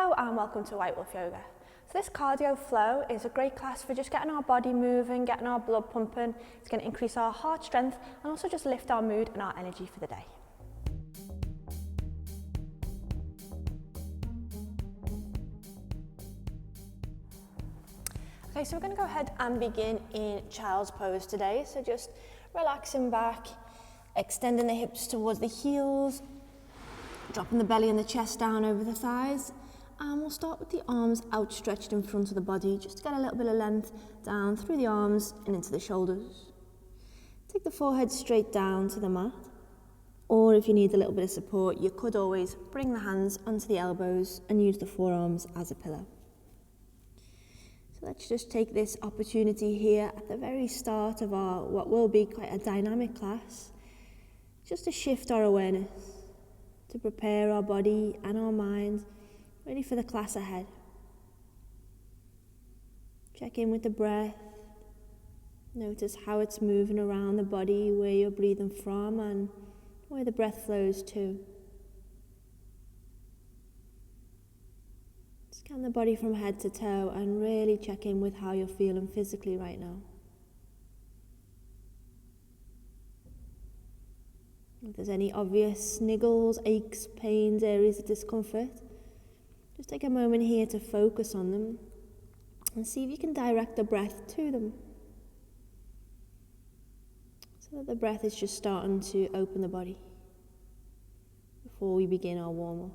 Hello and welcome to White Wolf Yoga. So this cardio flow is a great class for just getting our body moving, getting our blood pumping. It's going to increase our heart strength and also just lift our mood and our energy for the day. Okay, so we're going to go ahead and begin in child's pose today. So just relaxing back, extending the hips towards the heels, dropping the belly and the chest down over the thighs. And we'll start with the arms outstretched in front of the body, just to get a little bit of length down through the arms and into the shoulders. Take the forehead straight down to the mat. Or if you need a little bit of support, you could always bring the hands onto the elbows and use the forearms as a pillow. So let's just take this opportunity here at the very start of our, what will be quite a dynamic class, just to shift our awareness, to prepare our body and our mind ready for the class ahead. Check in with the breath. Notice how it's moving around the body, where you're breathing from and where the breath flows to. Scan the body from head to toe and really check in with how you're feeling physically right now. If there's any obvious niggles, aches, pains, areas of discomfort, just take a moment here to focus on them and see if you can direct the breath to them. So that the breath is just starting to open the body before we begin our warm-up.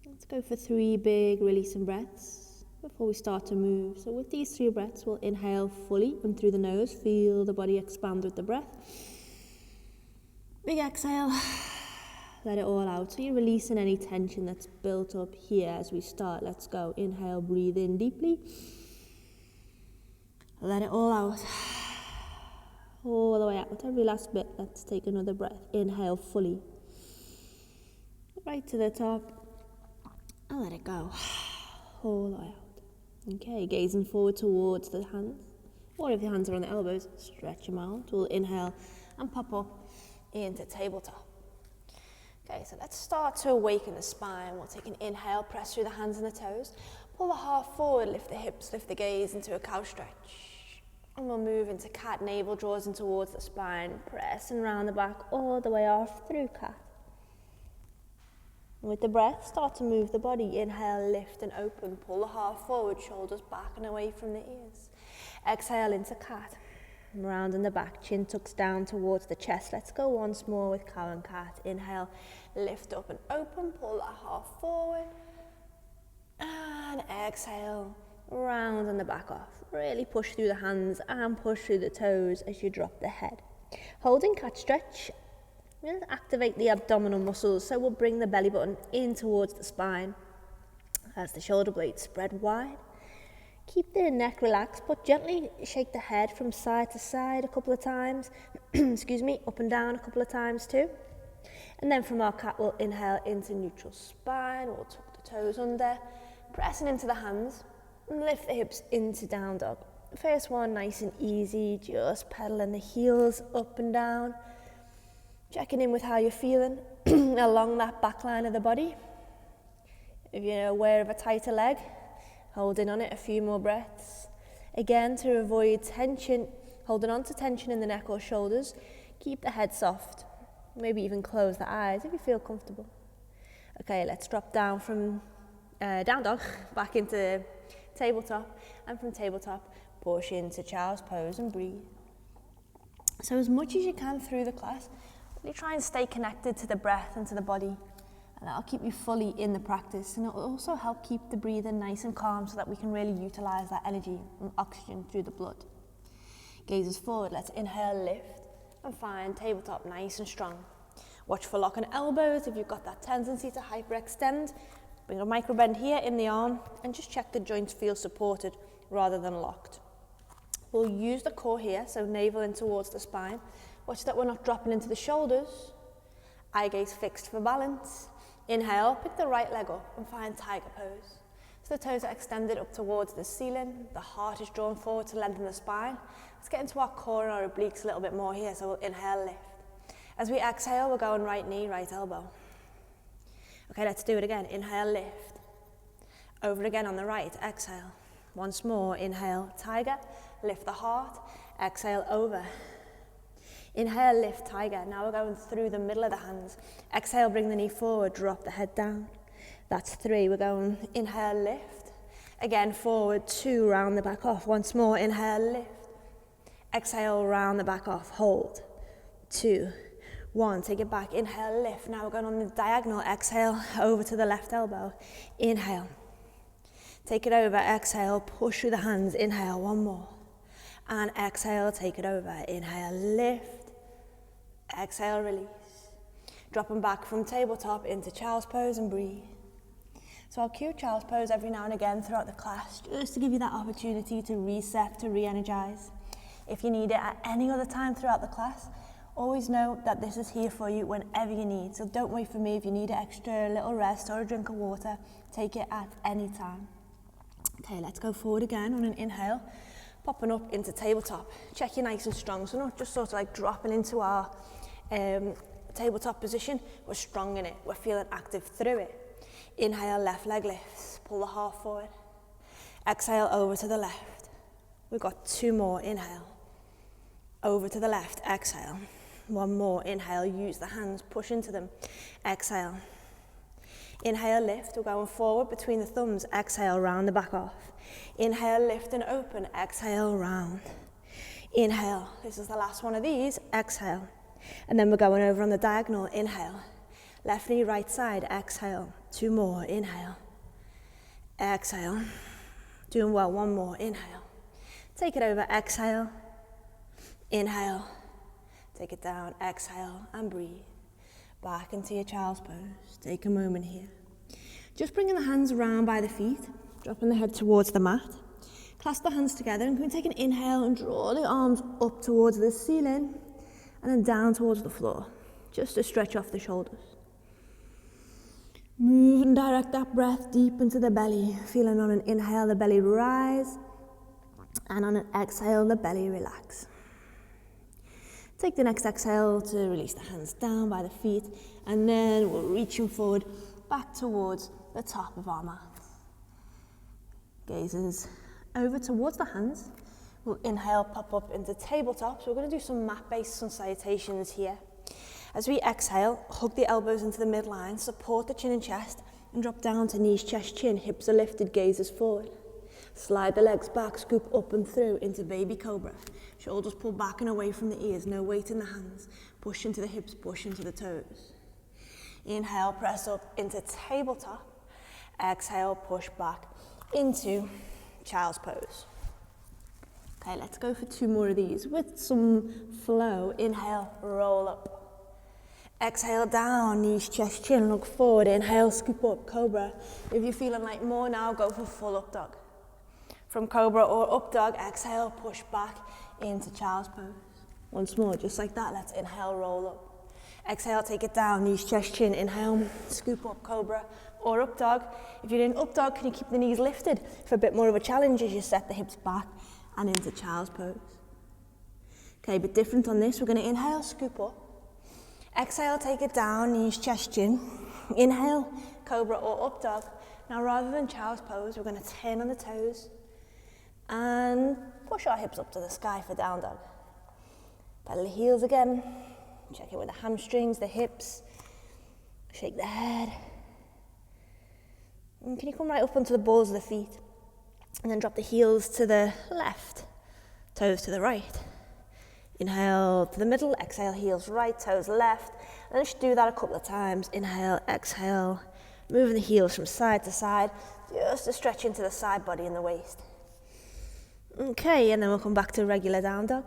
Let's go for 3 big releasing breaths before we start to move. So with these 3 breaths, we'll inhale fully in through the nose, feel the body expand with the breath. Big exhale. Let it all out. So you're releasing any tension that's built up here as we start. Let's go. Inhale, breathe in deeply. Let it all out. All the way out. Every last bit. Let's take another breath. Inhale fully. Right to the top. And let it go. All the way out. Okay, gazing forward towards the hands. Or if your hands are on the elbows, stretch them out. We'll inhale and pop up into tabletop. Okay, so let's start to awaken the spine. We'll take an inhale, press through the hands and the toes. Pull the heart forward, lift the hips, lift the gaze into a cow stretch. And we'll move into cat, navel draws in towards the spine, pressing around the back all the way off through cat. And with the breath, start to move the body. Inhale, lift and open. Pull the heart forward, shoulders back and away from the ears. Exhale into cat. Rounding the back, chin tucks down towards the chest. Let's go once more with cow and cat. Inhale, lift up and open, pull that heart forward. And exhale, rounding the back off. Really push through the hands and push through the toes as you drop the head. Holding cat stretch, we'll activate the abdominal muscles, so we'll bring the belly button in towards the spine as the shoulder blades spread wide. Keep the neck relaxed, but gently shake the head from side to side a couple of times. Excuse me, up and down a couple of times too. And then from our cat, we'll inhale into neutral spine. We'll tuck the toes under, pressing into the hands, and lift the hips into down dog. First one, nice and easy, just pedaling the heels up and down. Checking in with how you're feeling along that back line of the body. If you're aware of a tighter leg, holding on it a few more breaths. Again, to avoid tension, holding on to tension in the neck or shoulders, keep the head soft. Maybe even close the eyes if you feel comfortable. Okay, let's drop down from down dog, back into tabletop, and from tabletop, push into child's pose and breathe. So as much as you can through the class, really try and stay connected to the breath and to the body. And that'll keep you fully in the practice, and it will also help keep the breathing nice and calm so that we can really utilize that energy and oxygen through the blood. Gazes forward, let's inhale, lift, and find tabletop nice and strong. Watch for locking elbows if you've got that tendency to hyperextend. Bring a micro bend here in the arm, and just check the joints feel supported rather than locked. We'll use the core here, so navel in towards the spine. Watch that we're not dropping into the shoulders. Eye gaze fixed for balance. Inhale, pick the right leg up and find tiger pose. So the toes are extended up towards the ceiling, the heart is drawn forward to lengthen the spine. Let's get into our core and our obliques a little bit more here, so we'll inhale, lift. As we exhale, we're going right knee, right elbow. Okay, let's do it again. Inhale, lift. Over again on the right, exhale. Once more, inhale, tiger, lift the heart, exhale, over. Inhale, lift, tiger. Now we're going through the middle of the hands. Exhale, bring the knee forward, drop the head down. That's 3. We're going inhale, lift. Again, forward, 2, round the back off. Once more, inhale, lift. Exhale, round the back off, hold. 2, 1, take it back, inhale, lift. Now we're going on the diagonal, exhale, over to the left elbow. Inhale. Take it over, exhale, push through the hands, inhale, 1 more. And exhale, take it over, inhale, lift. Exhale, release. Dropping back from tabletop into child's pose and breathe. So I'll cue child's pose every now and again throughout the class, just to give you that opportunity to reset, to re-energize. If you need it at any other time throughout the class, always know that this is here for you whenever you need. So don't wait for me. If you need an extra little rest or a drink of water, take it at any time. Okay, let's go forward again on an inhale, popping up into tabletop. Check you're nice and strong, so not just sort of like dropping into our tabletop position. We're strong in it. We're feeling active through it. Inhale, left leg lifts. Pull the heart forward. Exhale, over to the left. We've got 2 more. Inhale. Over to the left. Exhale. 1 more. Inhale. Use the hands. Push into them. Exhale. Inhale, lift. We're going forward between the thumbs. Exhale, round the back off. Inhale, lift and open. Exhale, round. Inhale. This is the last one of these. Exhale. And then we're going over on the diagonal. Inhale. Left knee, right side. Exhale. 2 more. Inhale. Exhale. Doing well. 1 more. Inhale. Take it over. Exhale. Inhale. Take it down. Exhale. And breathe. Back into your child's pose. Take a moment here. Just bringing the hands around by the feet. Dropping the head towards the mat. Clasp the hands together. And can we take an inhale and draw the arms up towards the ceiling. And then down towards the floor, just to stretch off the shoulders. Move and direct that breath deep into the belly. Feeling on an inhale, the belly rise. And on an exhale, the belly relax. Take the next exhale to release the hands down by the feet. And then we'll reach them forward, back towards the top of our mat. Gazes over towards the hands. We'll inhale, pop up into tabletop. So we're going to do some mat-based sun salutations here. As we exhale, hug the elbows into the midline, support the chin and chest, and drop down to knees, chest, chin. Hips are lifted, gazes forward. Slide the legs back, scoop up and through into baby cobra. Shoulders pull back and away from the ears, no weight in the hands. Push into the hips, push into the toes. Inhale, press up into tabletop. Exhale, push back into child's pose. Okay, let's go for 2 more of these with some flow. Inhale, roll up. Exhale, down, knees, chest, chin, look forward. Inhale, scoop up, cobra. If you're feeling like more now, go for full up dog. From cobra or up dog, exhale, push back into child's pose. Once more, just like that, let's inhale, roll up. Exhale, take it down, knees, chest, chin. Inhale, scoop up, cobra or up dog. If you're in up dog, can you keep the knees lifted for a bit more of a challenge as you set the hips back and into child's pose. Okay, but different on this. We're going to inhale, scoop up. Exhale, take it down, knees, chest, chin. Inhale, cobra or up dog. Now rather than child's pose, we're going to turn on the toes and push our hips up to the sky for down dog. Pedal the heels again. Check it with the hamstrings, the hips. Shake the head. And can you come right up onto the balls of the feet? And then drop the heels to the left, toes to the right. Inhale to the middle, exhale, heels right, toes left. And then just do that a couple of times. Inhale, exhale, moving the heels from side to side, just to stretch into the side body and the waist. Okay, and then we'll come back to regular down dog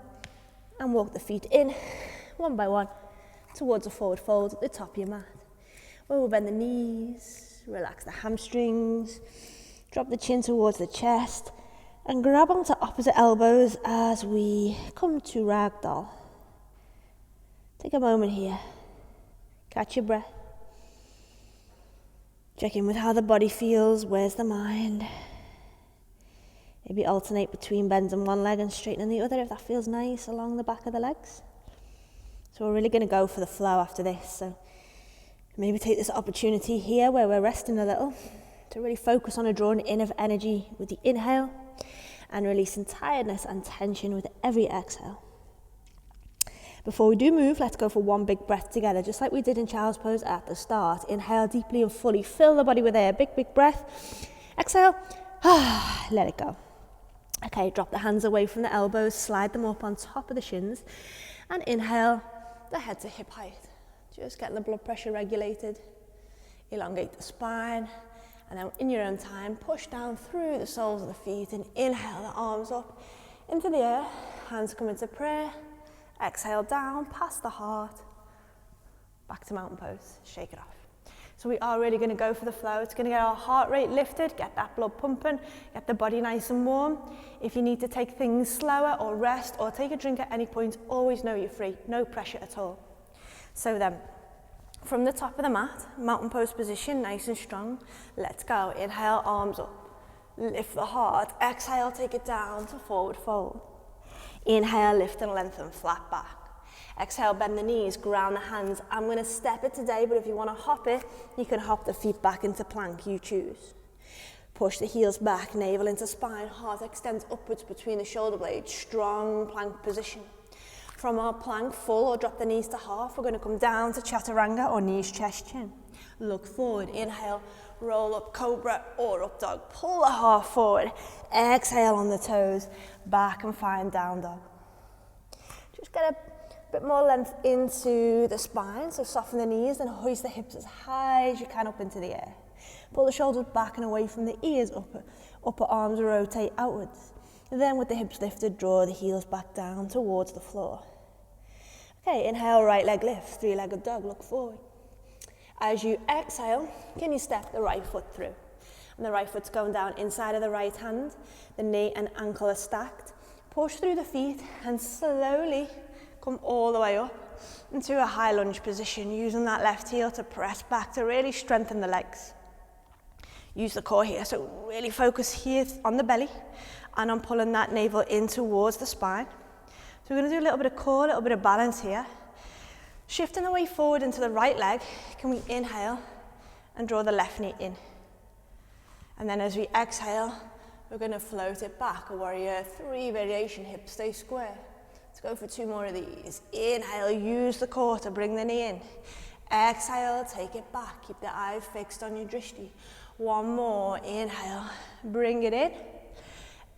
and walk the feet in, 1 by 1, towards a forward fold at the top of your mat. Where we'll bend the knees, relax the hamstrings, drop the chin towards the chest, and grab onto opposite elbows as we come to ragdoll. Take a moment here. Catch your breath. Check in with how the body feels. Where's the mind? Maybe alternate between bending one leg and straightening the other if that feels nice along the back of the legs. So we're really going to go for the flow after this. So Maybe take this opportunity here where we're resting a little to really focus on a drawing in of energy with the inhale and releasing tiredness and tension with every exhale. Before we do move, let's go for one big breath together, just like we did in child's pose at the start. Inhale deeply and fully, fill the body with air, big breath. Exhale, let it go. Okay, drop the hands away from the elbows, slide them up on top of the shins, and inhale, the head to hip height. Just getting the blood pressure regulated. Elongate the spine, and then in your own time, push down through the soles of the feet and inhale the arms up into the air. Hands come into prayer. Exhale down, past the heart. Back to mountain pose, shake it off. So we are really going to go for the flow. It's going to get our heart rate lifted, get that blood pumping, get the body nice and warm. If you need to take things slower or rest or take a drink at any point, always know you're free, no pressure at all. So then, from the top of the mat, mountain pose position, nice and strong. Let's go. Inhale, arms up. Lift the heart. Exhale, take it down to forward fold. Inhale, lift and lengthen, flat back. Exhale, bend the knees, ground the hands. I'm going to step it today, but if you want to hop it, you can hop the feet back into plank, you choose. Push the heels back, navel into spine, heart extends upwards between the shoulder blades, strong plank position. From our plank, full or drop the knees to half, we're going to come down to chaturanga or knees, chest, chin. Look forward, inhale, roll up, cobra or up dog. Pull the heart forward, exhale on the toes, back and find down dog. Just get a bit more length into the spine, so soften the knees and hoist the hips as high as you can up into the air. Pull the shoulders back and away from the ears, upper arms rotate outwards. Then with the hips lifted, draw the heels back down towards the floor. Okay, inhale, right leg lift, three-legged dog, look forward. As you exhale, can you step the right foot through? And the right foot's going down inside of the right hand, the knee and ankle are stacked. Push through the feet and slowly come all the way up into a high lunge position, using that left heel to press back to really strengthen the legs. Use the core here, so really focus here on the belly and on pulling that navel in towards the spine. So we're going to do a little bit of core, a little bit of balance here. Shifting the weight forward into the right leg, can we inhale and draw the left knee in? And then as we exhale, we're going to float it back, a warrior three variation, hips stay square. Let's go for two more of these. Inhale, use the core to bring the knee in. Exhale, take it back, keep the eye fixed on your drishti. One more, inhale, bring it in.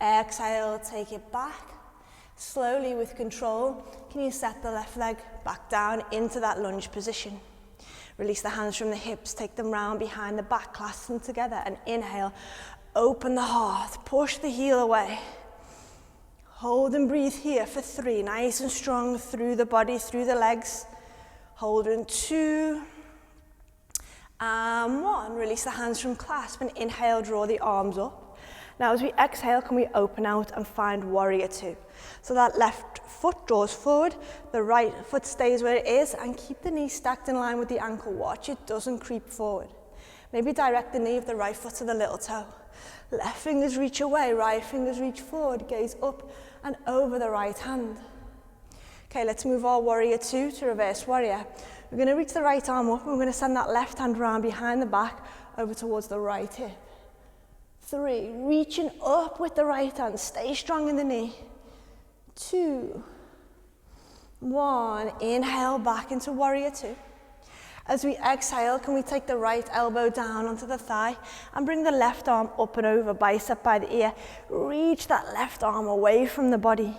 Exhale, take it back. Slowly with control, can you set the left leg back down into that lunge position? Release the hands from the hips, take them round behind the back, clasp them together, and inhale, open the heart, push the heel away. Hold and breathe here for 3, nice and strong through the body, through the legs. Hold in 2, and 1. Release the hands from clasp and inhale, draw the arms up. Now as we exhale, can we open out and find warrior 2? So that left foot draws forward, the right foot stays where it is, and keep the knee stacked in line with the ankle. Watch it doesn't creep forward. Maybe direct the knee of the right foot to the little toe. Left fingers reach away, right fingers reach forward, gaze up and over the right hand. Okay, let's move our warrior 2 to reverse warrior. We're going to reach the right arm up and we're going to send that left hand round behind the back over towards the right hip. 3, reaching up with the right hand, stay strong in the knee. 2, 1, inhale back into warrior 2. As we exhale, can we take the right elbow down onto the thigh and bring the left arm up and over, bicep by the ear. Reach that left arm away from the body.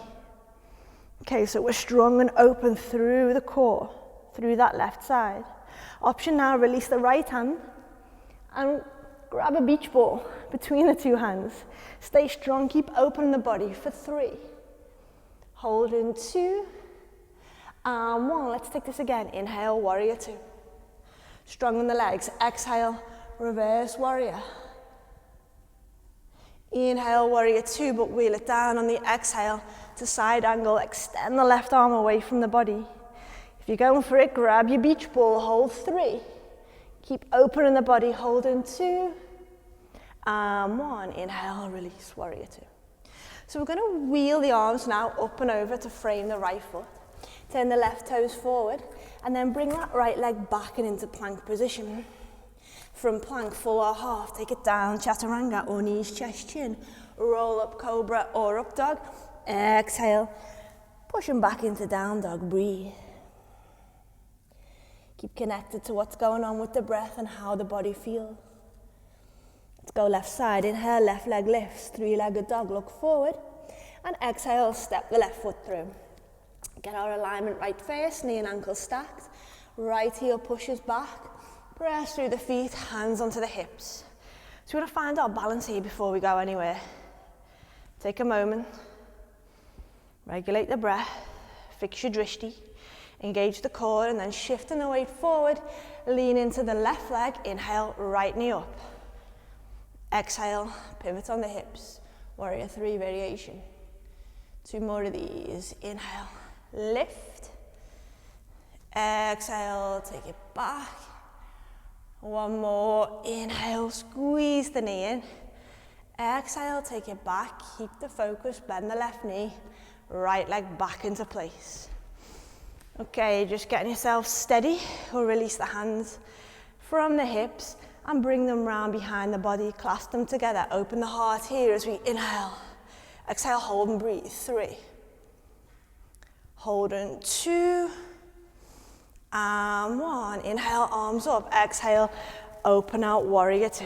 Okay, so we're strong and open through the core, through that left side. Option now, release the right hand and grab a beach ball between the two hands. Stay strong, keep open the body for 3. Hold in 2, and 1. Let's take this again. Inhale, warrior 2. Strong in the legs. Exhale, reverse warrior. Inhale, warrior 2, but wheel it down on the exhale to side angle. Extend the left arm away from the body. If you're going for it, grab your beach ball, hold 3. Keep opening the body, hold in 2, and 1. Inhale, release, warrior 2. So we're going to wheel the arms now up and over to frame the right foot. Turn the left toes forward and then bring that right leg back and into plank position. From plank, full or half, take it down, chaturanga or knees, chest, chin. Roll up cobra or up dog. Exhale, pushing back into down dog, breathe. Keep connected to what's going on with the breath and how the body feels. Let's go left side, inhale, left leg lifts, three-legged dog, look forward. And exhale, step the left foot through. Get our alignment right first, knee and ankle stacked. Right heel pushes back. Press through the feet, hands onto the hips. So we want to find our balance here before we go anywhere. Take a moment. Regulate the breath. Fix your drishti. Engage the core and then shifting the weight forward. Lean into the left leg. Inhale, right knee up. Exhale, pivot on the hips. Warrior 3 variation. 2 more of these. Inhale, lift. Exhale, take it back. 1 more. Inhale, squeeze the knee in. Exhale, take it back. Keep the focus, bend the left knee. Right leg back into place. Okay, just getting yourself steady. We'll release the hands from the hips and bring them round behind the body. Clasp them together. Open the heart here as we inhale. Exhale, hold and breathe. 3. Hold and 2. And 1. Inhale, arms up. Exhale, open out, warrior 2.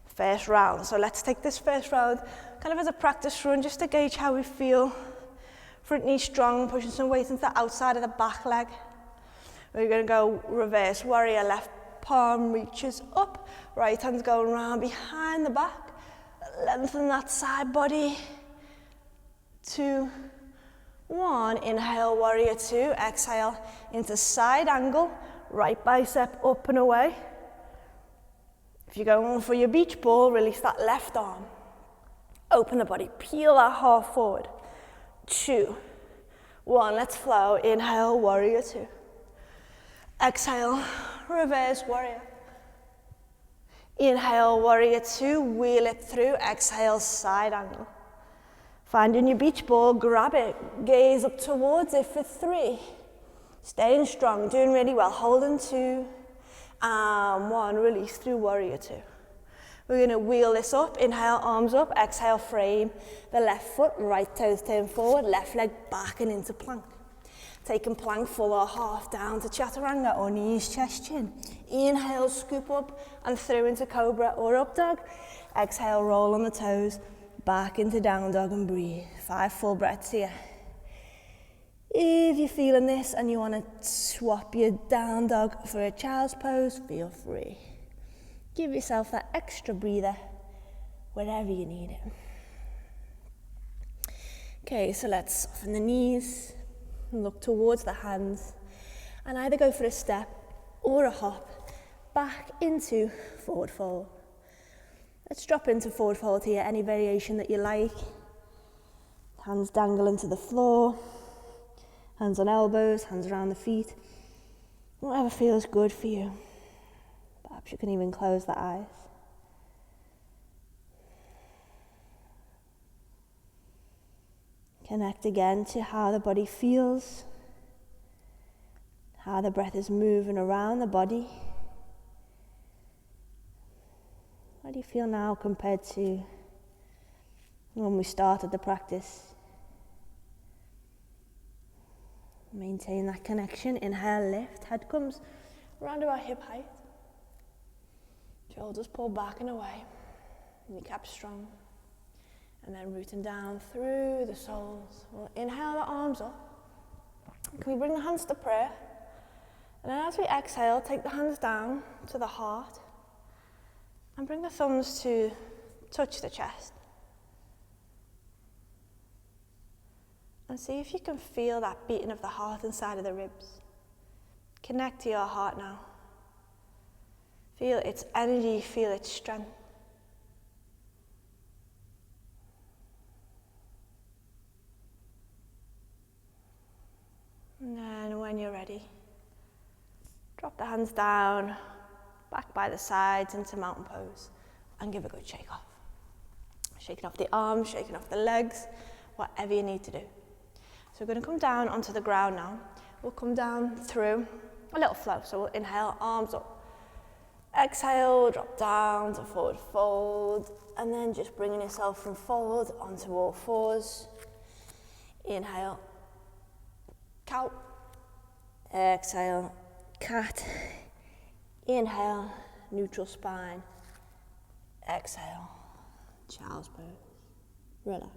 First round. So let's take this first round kind of as a practice run just to gauge how we feel. Front knee strong, pushing some weight into the outside of the back leg. We're going to go reverse warrior. Left palm reaches up. Right hand's going round behind the back. Lengthen that side body. 2, 1. Inhale, warrior 2. Exhale into side angle. Right bicep up and away. If you're going for your beach ball, release that left arm. Open the body. Peel that half forward. 2, 1. Let's flow. Inhale, warrior 2. Exhale, reverse warrior. Inhale, warrior 2. Wheel it through. Exhale, side angle. Finding your beach ball, grab it. Gaze up towards it for 3. Staying strong, doing really well. Holding 2. And 1. Release through warrior 2. We're going to wheel this up. Inhale, arms up. Exhale, frame the left foot. Right toes turn forward. Left leg back and into plank. Taking plank, full or half, down to chaturanga or knees, chest, chin. Inhale, scoop up and through into cobra or up dog. Exhale, roll on the toes. Back into down dog and breathe. 5 full breaths here. If you're feeling this and you want to swap your down dog for a child's pose, feel free. Give yourself that extra breather wherever you need it. Okay, so let's soften the knees and look towards the hands and either go for a step or a hop back into forward fold. Let's drop into forward fold here, any variation that you like. Hands dangle into the floor, hands on elbows, hands around the feet. Whatever feels good for you. Perhaps you can even close the eyes. Connect again to how the body feels, how the breath is moving around the body. How do you feel now compared to when we started the practice? Maintain that connection. Inhale, lift. Head comes around about hip height. Shoulders pull back and away. Kneecaps strong. And then rooting down through the soles. We'll inhale the arms up. Can we bring the hands to prayer? And then as we exhale, take the hands down to the heart. And bring the thumbs to touch the chest. And see if you can feel that beating of the heart inside of the ribs. Connect to your heart now. Feel its energy, feel its strength. And then when you're ready, drop the hands down, back by the sides into mountain pose, and give a good shake off. Shaking off the arms, shaking off the legs, whatever you need to do. So we're going to come down onto the ground now. We'll come down through a little flow. So we'll inhale, arms up. Exhale, drop down to forward fold. And then just bringing yourself from forward onto all fours. Inhale, cow. Exhale, cat. Inhale, neutral spine. Exhale, child's pose. Relax.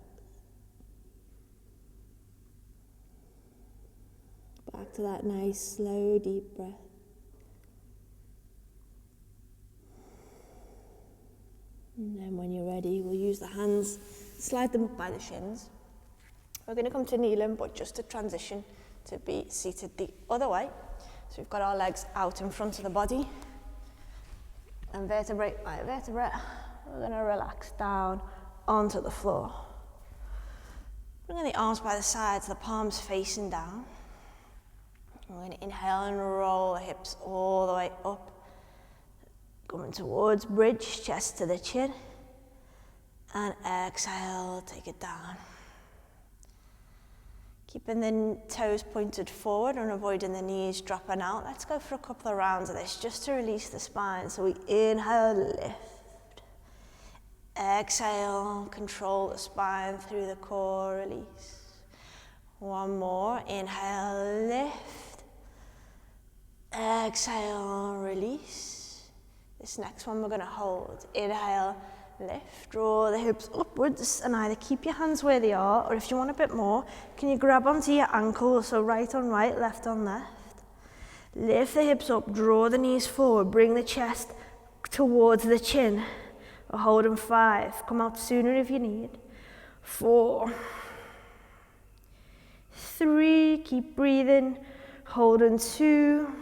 Back to that nice, slow, deep breath. And then when you're ready, we'll use the hands, slide them up by the shins. We're going to come to kneeling, but just to transition to be seated the other way. So we've got our legs out in front of the body. And vertebrae by vertebrae, we're going to relax down onto the floor. Bringing the arms by the sides, the palms facing down. We're going to inhale and roll the hips all the way up. Coming towards bridge, chest to the chin. And exhale, take it down. Keeping the toes pointed forward and avoiding the knees dropping out. Let's go for a couple of rounds of this just to release the spine. So we inhale, lift. Exhale, control the spine through the core, release. One more, inhale, lift. Exhale, release. This next one we're going to hold. Inhale, lift, draw the hips upwards and either keep your hands where they are, or if you want a bit more, can you grab onto your ankles, so right on right, left on left. Lift the hips up, draw the knees forward, bring the chest towards the chin. We're holding 5, come out sooner if you need. 4, 3, keep breathing, holding 2,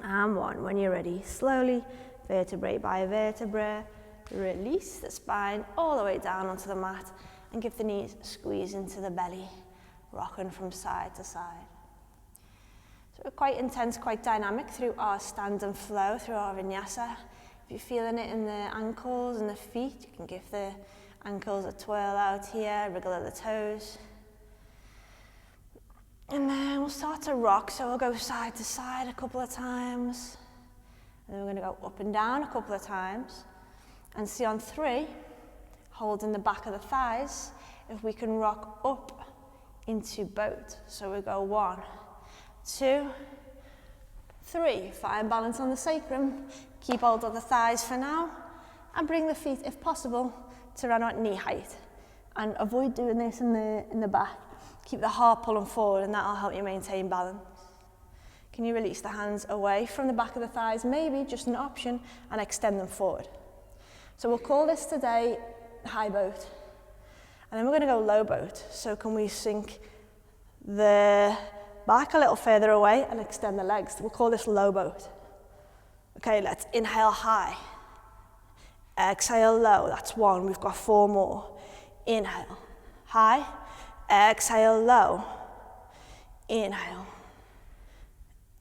and 1. When you're ready, slowly, vertebrae by vertebrae, release the spine all the way down onto the mat and give the knees a squeeze into the belly, rocking from side to side. So we're quite intense, quite dynamic through our stand and flow, through our vinyasa. If you're feeling it in the ankles and the feet, you can give the ankles a twirl out here, wriggle at the toes. And then we'll start to rock, so we'll go side to side a couple of times. And then we're going to go up and down a couple of times. And see on 3, holding the back of the thighs, if we can rock up into boat. So we go 1, 2, 3. Find balance on the sacrum. Keep hold of the thighs for now. And bring the feet, if possible, to around at knee height. And avoid doing this in the back. Keep the heart pulling forward, and that'll help you maintain balance. Can you release the hands away from the back of the thighs? Maybe just an option, and extend them forward. So we'll call this today high boat. And then we're going to go low boat. So can we sink the back a little further away and extend the legs? We'll call this low boat. Okay, let's inhale high. Exhale low, that's 1. We've got 4 more. Inhale, high. Exhale low. Inhale.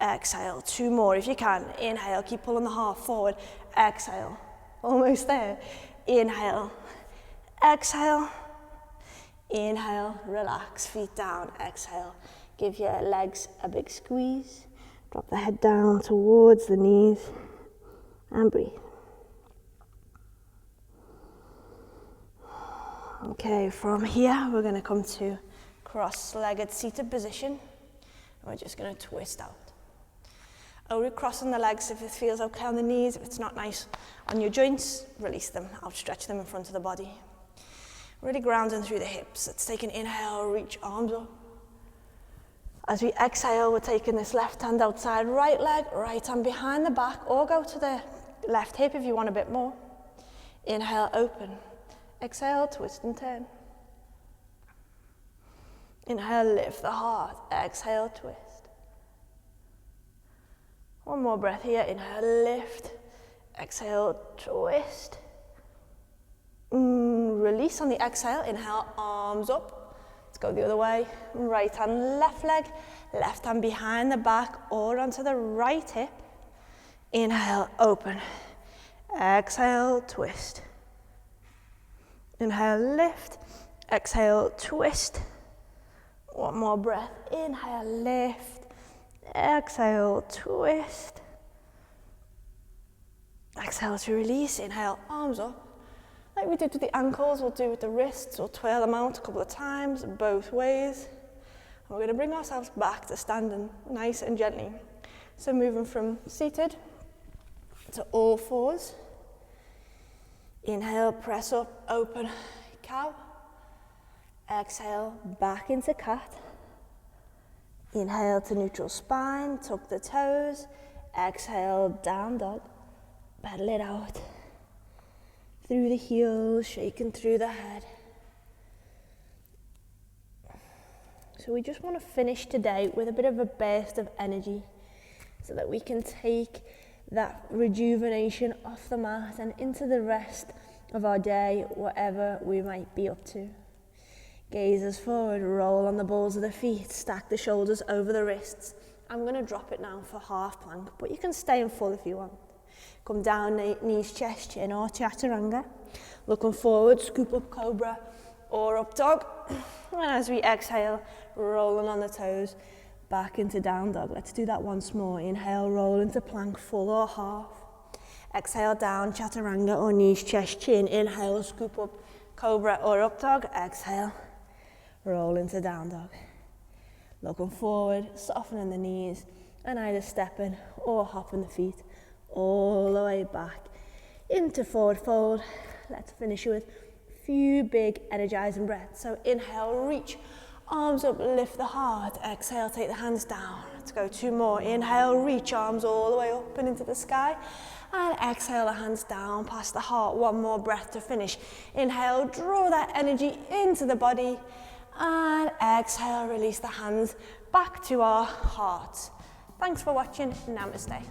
Exhale, 2 more if you can. Inhale, keep pulling the heart forward. Exhale. Almost there. Inhale, exhale, inhale, relax, feet down, exhale. Give your legs a big squeeze. Drop the head down towards the knees and breathe. Okay, from here we're going to come to cross-legged seated position. And we're just going to twist out. Only crossing the legs if it feels okay on the knees. If it's not nice on your joints, release them, outstretch them in front of the body. Really grounding through the hips. Let's take an inhale, reach arms up. As we exhale, we're taking this left hand outside, right leg, right hand behind the back, or go to the left hip if you want a bit more. Inhale, open. Exhale, twist and turn. Inhale, lift the heart. Exhale, twist. One more breath here. Inhale, lift. Exhale, twist. Release on the exhale. Inhale, arms up. Let's go the other way. Right hand, left leg. Left hand behind the back or onto the right hip. Inhale, open. Exhale, twist. Inhale, lift. Exhale, twist. One more breath. Inhale, lift. Exhale, twist. Exhale to release. Inhale, arms up. Like we did with the ankles, we'll do with the wrists. We'll twirl them out a couple of times, both ways. And we're going to bring ourselves back to standing nice and gently. So moving from seated to all fours. Inhale, press up, open, cow. Exhale, back into cat. Inhale to neutral spine, tuck the toes. Exhale, down dog. Pedal it out. Through the heels, shaking through the head. So we just want to finish today with a bit of a burst of energy so that we can take that rejuvenation off the mat and into the rest of our day, whatever we might be up to. Gazes forward, roll on the balls of the feet, stack the shoulders over the wrists. I'm going to drop it now for half plank, but you can stay in full if you want. Come down, knees, chest, chin, or chaturanga. Looking forward, scoop up cobra or up dog. And as we exhale, rolling on the toes, back into down dog. Let's do that once more. Inhale, roll into plank, full or half. Exhale, down, chaturanga or knees, chest, chin. Inhale, scoop up cobra or up dog. Exhale, roll into down dog. Looking forward, softening the knees, and either stepping or hopping the feet all the way back into forward fold. Let's finish with a few big energizing breaths. So inhale, reach, arms up, lift the heart. Exhale, take the hands down. Let's go 2 more. Inhale, reach, arms all the way up and into the sky. And exhale, the hands down past the heart. 1 more breath to finish. Inhale, draw that energy into the body. And exhale, release the hands back to our hearts. Thanks for watching. Namaste.